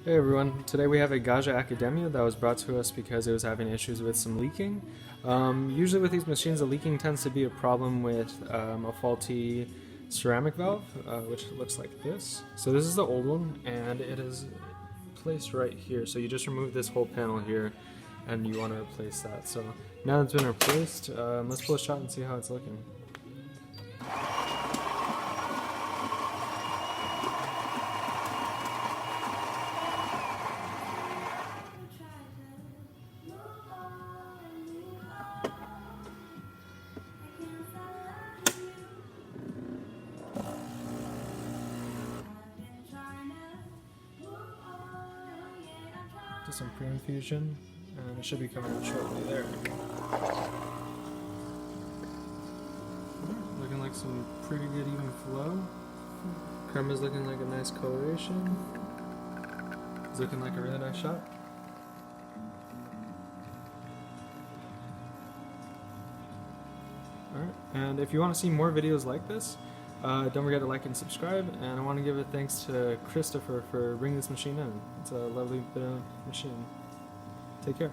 Hey everyone, today we have a Gaggia Academia that was brought to us because it was having issues with some leaking. Usually with these machines, the leaking tends to be a problem with a faulty ceramic valve, which looks like this. So this is the old one, and it is placed right here. So you just remove this whole panel here, and you want to replace that. So now that it's been replaced, let's pull a shot and see how it's looking. Do some pre-infusion, and it should be coming out shortly there. Looking like some pretty good even flow. Crema's looking like a nice coloration. It's looking like a really nice shot. Alright, and if you want to see more videos like this, don't forget to like and subscribe, and I want to give a thanks to Christopher for bringing this machine in. It's a lovely bit of machine. Take care.